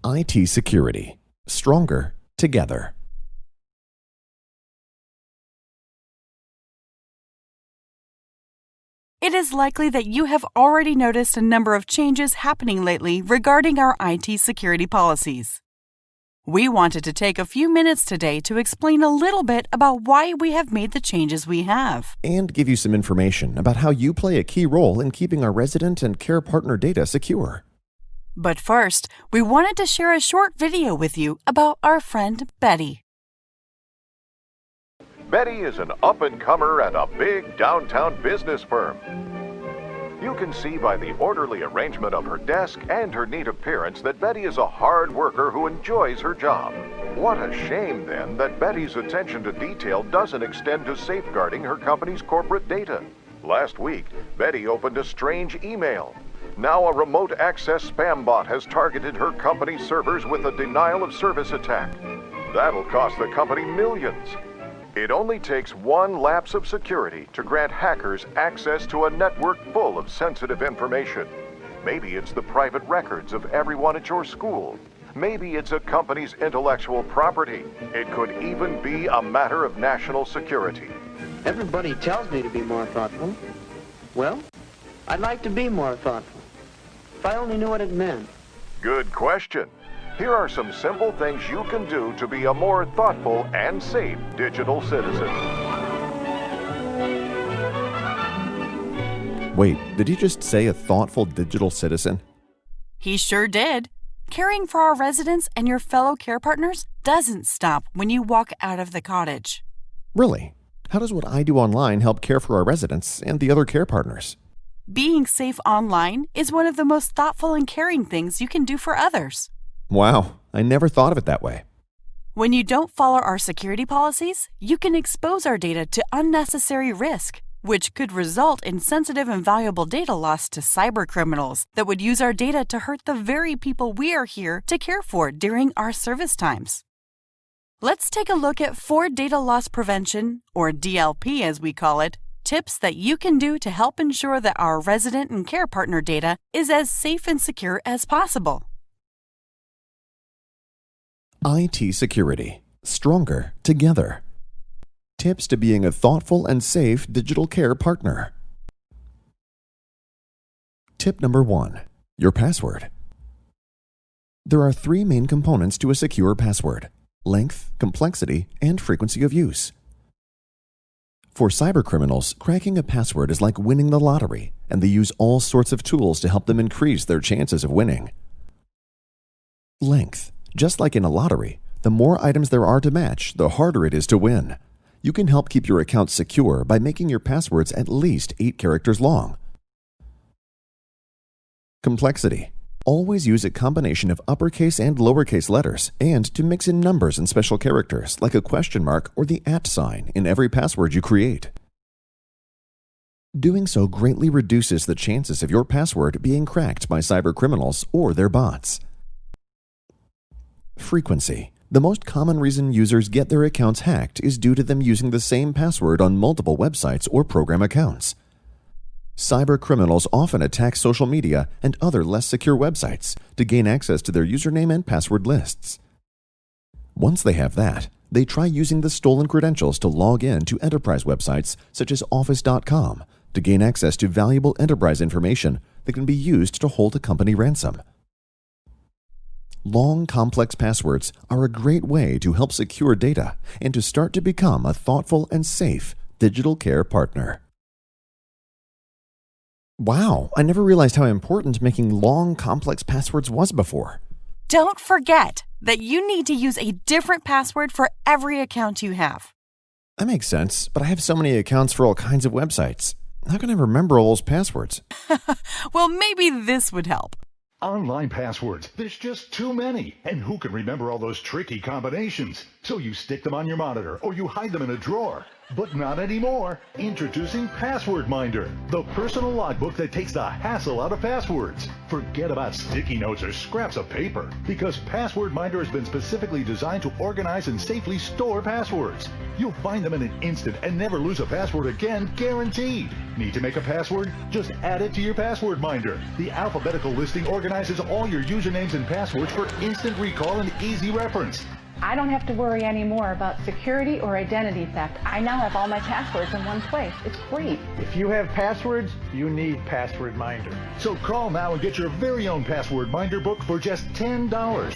IT security. Stronger together. It is likely that you have already noticed a number of changes happening lately regarding our IT security policies. We wanted to take a few minutes today to explain a little bit about why we have made the changes we have. And give you some information about how you play a key role in keeping our resident and care partner data secure. But first, we wanted to share a short video with you about our friend Betty. Betty is an up-and-comer at a big downtown business firm. You can see by the orderly arrangement of her desk and her neat appearance that Betty is a hard worker who enjoys her job. What a shame, then, that Betty's attention to detail doesn't extend to safeguarding her company's corporate data. Last week, Betty opened a strange email. Now a remote access spam bot has targeted her company's servers with a denial of service attack. That'll cost the company millions. It only takes one lapse of security to grant hackers access to a network full of sensitive information. Maybe it's the private records of everyone at your school. Maybe it's a company's intellectual property. It could even be a matter of national security. Everybody tells me to be more thoughtful. Well, I'd like to be more thoughtful. If I only knew what it meant. Good question. Here are some simple things you can do to be a more thoughtful and safe digital citizen. Wait, did he just say a thoughtful digital citizen? He sure did. Caring for our residents and your fellow care partners doesn't stop when you walk out of the cottage. Really? How does what I do online help care for our residents and the other care partners? Being safe online is one of the most thoughtful and caring things you can do for others. Wow, I never thought of it that way. When you don't follow our security policies, you can expose our data to unnecessary risk, which could result in sensitive and valuable data loss to cybercriminals that would use our data to hurt the very people we are here to care for during our service times. Let's take a look at 4 data loss prevention, or DLP as we call it, tips that you can do to help ensure that our resident and care partner data is as safe and secure as possible. IT security. Stronger together. Tips to being a thoughtful and safe digital care partner. Tip number 1. Your password. There are 3 main components to a secure password: length, complexity, and frequency of use. For cybercriminals, cracking a password is like winning the lottery, and they use all sorts of tools to help them increase their chances of winning. Length. Just like in a lottery, the more items there are to match, the harder it is to win. You can help keep your account secure by making your passwords at least 8 characters long. Complexity. Always use a combination of uppercase and lowercase letters, and to mix in numbers and special characters like a question mark or the @ sign in every password you create. Doing so greatly reduces the chances of your password being cracked by cybercriminals or their bots. Frequency. The most common reason users get their accounts hacked is due to them using the same password on multiple websites or program accounts. Cybercriminals often attack social media and other less secure websites to gain access to their username and password lists. Once they have that, they try using the stolen credentials to log in to enterprise websites such as office.com to gain access to valuable enterprise information that can be used to hold a company ransom. Long, complex passwords are a great way to help secure data and to start to become a thoughtful and safe digital care partner. Wow, I never realized how important making long, complex passwords was before. Don't forget that you need to use a different password for every account you have. That makes sense, but I have so many accounts for all kinds of websites. How can I remember all those passwords? Well, maybe this would help. Online passwords. There's just too many. And who can remember all those tricky combinations? So you stick them on your monitor or you hide them in a drawer. But not anymore. Introducing Password Minder, the personal logbook that takes the hassle out of passwords. Forget about sticky notes or scraps of paper, because Password Minder has been specifically designed to organize and safely store passwords. You'll find them in an instant and never lose a password again, guaranteed. Need to make a password? Just add it to your Password Minder. The alphabetical listing organizes all your usernames and passwords for instant recall and easy reference. I don't have to worry anymore about security or identity theft. I now have all my passwords in one place. It's great. If you have passwords, you need Password Minder. So call now and get your very own Password Minder book for just $10.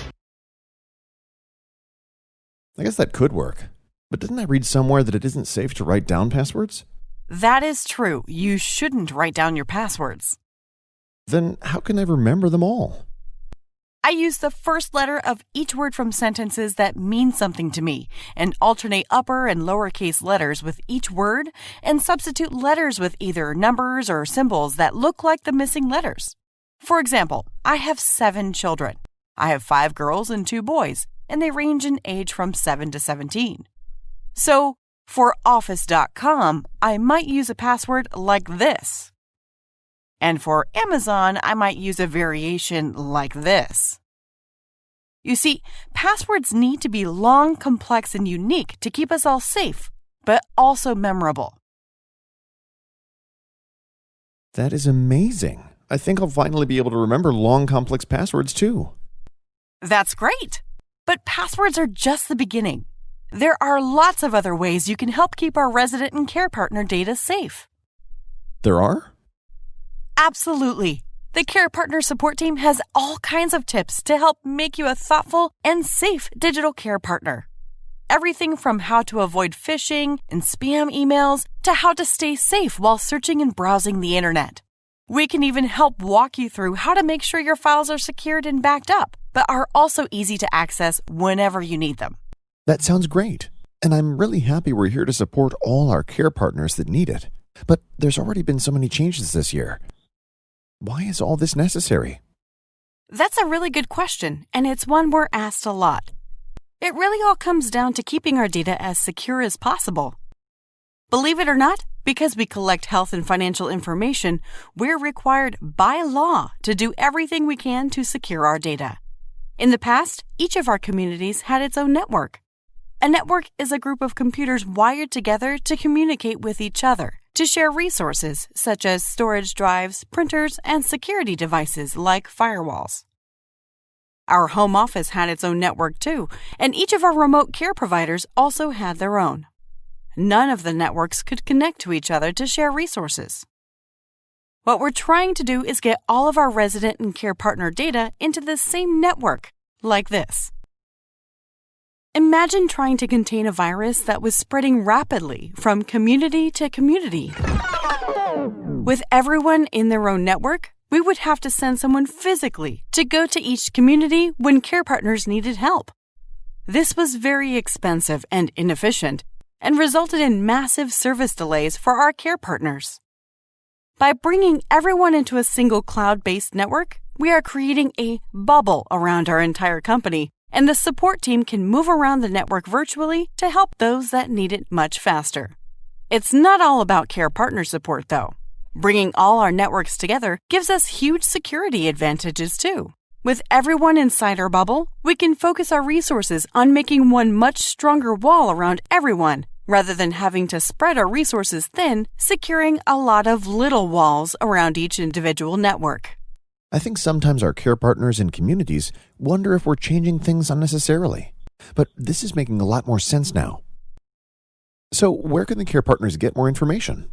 I guess that could work. But didn't I read somewhere that it isn't safe to write down passwords? That is true. You shouldn't write down your passwords. Then how can I remember them all? I use the first letter of each word from sentences that mean something to me and alternate upper and lowercase letters with each word and substitute letters with either numbers or symbols that look like the missing letters. For example, I have 7 children. I have 5 girls and 2 boys, and they range in age from 7 to 17. So, for office.com, I might use a password like this. And for Amazon, I might use a variation like this. You see, passwords need to be long, complex, and unique to keep us all safe, but also memorable. That is amazing. I think I'll finally be able to remember long, complex passwords too. That's great. But passwords are just the beginning. There are lots of other ways you can help keep our resident and care partner data safe. There are? Absolutely. The Care Partner support team has all kinds of tips to help make you a thoughtful and safe digital care partner. Everything from how to avoid phishing and spam emails to how to stay safe while searching and browsing the internet. We can even help walk you through how to make sure your files are secured and backed up, but are also easy to access whenever you need them. That sounds great. And I'm really happy we're here to support all our care partners that need it. But there's already been so many changes this year. Why is all this necessary? That's a really good question, and it's one we're asked a lot. It really all comes down to keeping our data as secure as possible. Believe it or not, because we collect health and financial information, we're required by law to do everything we can to secure our data. In the past, each of our communities had its own network. A network is a group of computers wired together to communicate with each other, to share resources such as storage drives, printers, and security devices like firewalls. Our home office had its own network too, and each of our remote care providers also had their own. None of the networks could connect to each other to share resources. What we're trying to do is get all of our resident and care partner data into the same network, like this. Imagine trying to contain a virus that was spreading rapidly from community to community. With everyone in their own network, we would have to send someone physically to go to each community when care partners needed help. This was very expensive and inefficient and resulted in massive service delays for our care partners. By bringing everyone into a single cloud-based network, we are creating a bubble around our entire company, and the support team can move around the network virtually to help those that need it much faster. It's not all about care partner support, though. Bringing all our networks together gives us huge security advantages, too. With everyone inside our bubble, we can focus our resources on making one much stronger wall around everyone, rather than having to spread our resources thin, securing a lot of little walls around each individual network. I think sometimes our care partners and communities wonder if we're changing things unnecessarily. But this is making a lot more sense now. So where can the care partners get more information?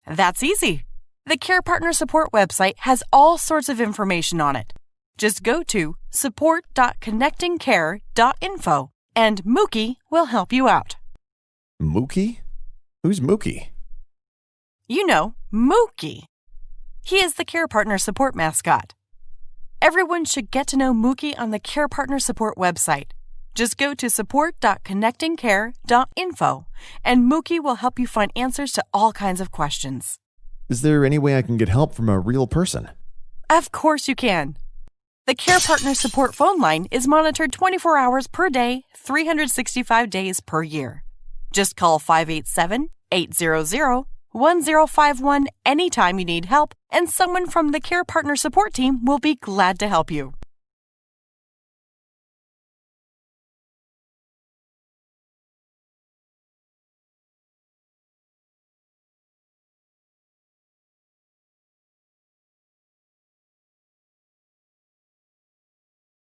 That's easy. The Care Partner Support website has all sorts of information on it. Just go to support.connectingcare.info and Mookie will help you out. Mookie? Who's Mookie? You know, Mookie. He is the Care Partner Support mascot. Everyone should get to know Mookie on the Care Partner Support website. Just go to support.connectingcare.info and Mookie will help you find answers to all kinds of questions. Is there any way I can get help from a real person? Of course you can. The Care Partner Support phone line is monitored 24 hours per day, 365 days per year. Just call 587-800-1051 anytime you need help, and someone from the Care Partner support team will be glad to help you.